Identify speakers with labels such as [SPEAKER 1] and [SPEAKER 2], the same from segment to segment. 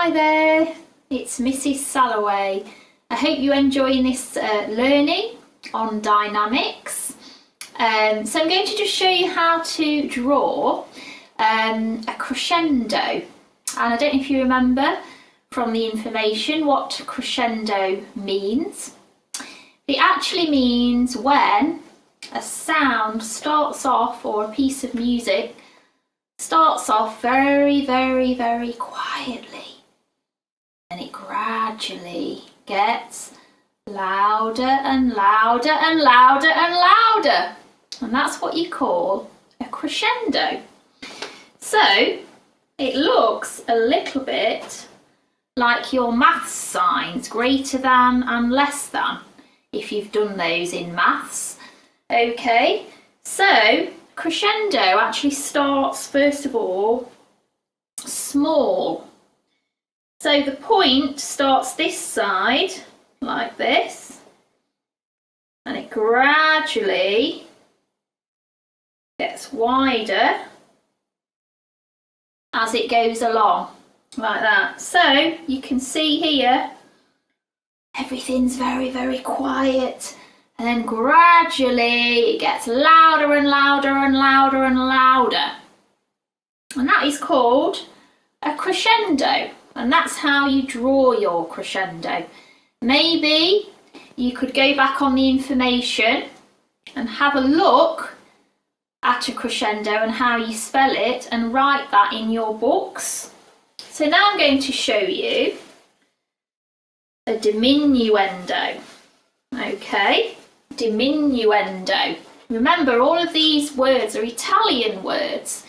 [SPEAKER 1] Hi there, it's Mrs. Salloway. I hope you're enjoying this learning on dynamics. So I'm going to just show you how to draw a crescendo. And I don't know if you remember from the information what crescendo means. It actually means when a sound starts off, or a piece of music starts off very, very, very quietly, and it gradually gets louder and louder and louder and louder. And that's what you call a crescendo. So it looks a little bit like your maths signs, greater than and less than, if you've done those in maths. Okay, so crescendo actually starts first of all small. So the point starts this side like this, and it gradually gets wider as it goes along, like that. So you can see here everything's very, very quiet, and then gradually it gets louder and louder and louder and louder, and that is called a crescendo. And that's how you draw your crescendo. Maybe you could go back on the information and have a look at a crescendo and how you spell it, and write that in your books. So now I'm going to show you a diminuendo. Okay, diminuendo. Remember, all of these words are Italian words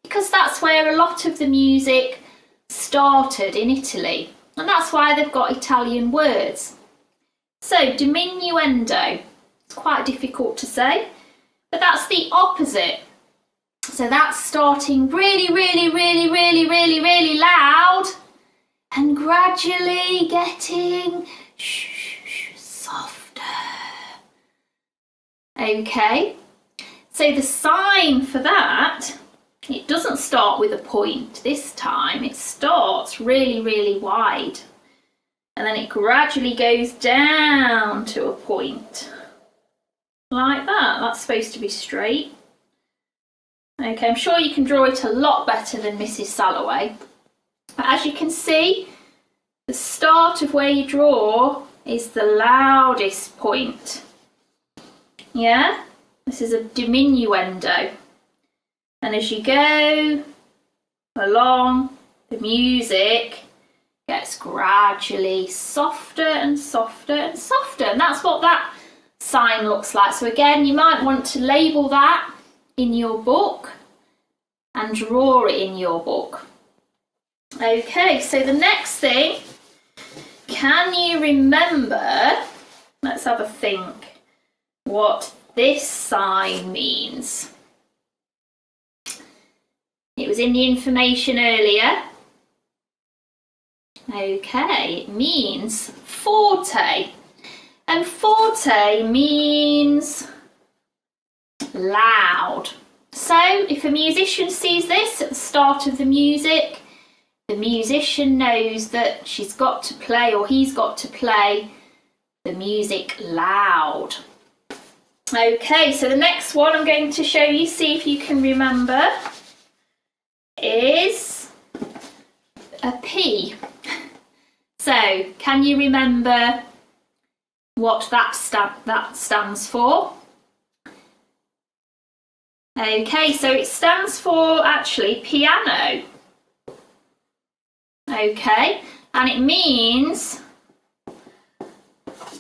[SPEAKER 1] because that's where a lot of the music started, in Italy, and that's why they've got Italian words. So diminuendo, it's quite difficult to say, but that's the opposite. So that's starting really, really, really, really, really, really loud and gradually getting softer. Okay, so the sign for that, it doesn't start with a point this time. It starts really, really wide, and then it gradually goes down to a point like that. That's supposed to be straight. Okay, I'm sure you can draw it a lot better than Mrs. Salloway. But as you can see, the start of where you draw is the loudest point. Yeah, this is a diminuendo. And as you go along, the music gets gradually softer and softer and softer. And that's what that sign looks like. So again, you might want to label that in your book and draw it in your book. Okay, so the next thing, can you remember, let's have a think, what this sign means? It was in the information earlier. Okay, it means forte. And forte means loud. So if a musician sees this at the start of the music, the musician knows that she's got to play, or he's got to play, the music loud. Okay, so the next one I'm going to show you, see if you can remember, is a P. So can you remember what that stands for? Okay, so it stands for actually piano. Okay, and it means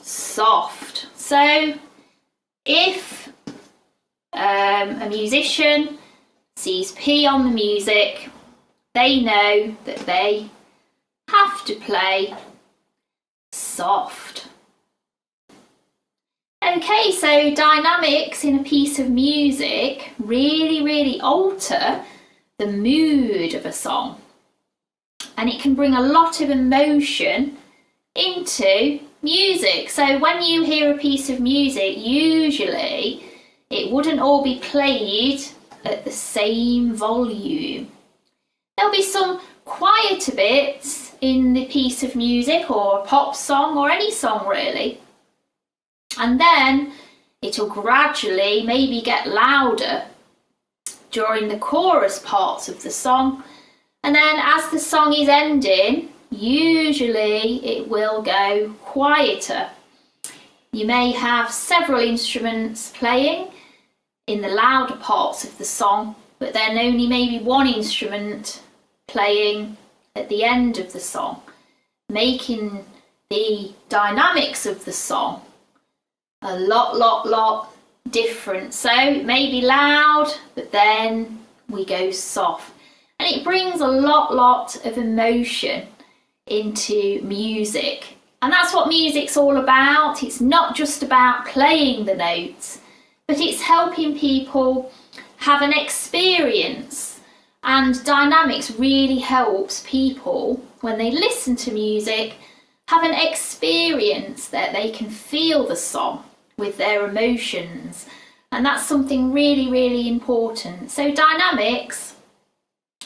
[SPEAKER 1] soft. So if a musician sees P on the music, they know that they have to play soft. Okay, so dynamics in a piece of music really, really alter the mood of a song, and it can bring a lot of emotion into music. So when you hear a piece of music, usually it wouldn't all be played at the same volume. There'll be some quieter bits in the piece of music, or a pop song, or any song really. And then it'll gradually maybe get louder during the chorus parts of the song. And then as the song is ending, usually it will go quieter. You may have several instruments playing in the louder parts of the song, but then only maybe one instrument playing at the end of the song, making the dynamics of the song a lot different. So it may be loud, but then we go soft. And it brings a lot of emotion into music. And that's what music's all about. It's not just about playing the notes, but it's helping people have an experience. And dynamics really helps people, when they listen to music, have an experience that they can feel the song with their emotions. And that's something really important. So dynamics,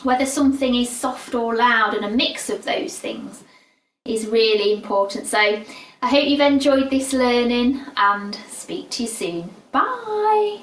[SPEAKER 1] whether something is soft or loud and a mix of those things, is really important. So I hope you've enjoyed this learning, and speak to you soon. Bye.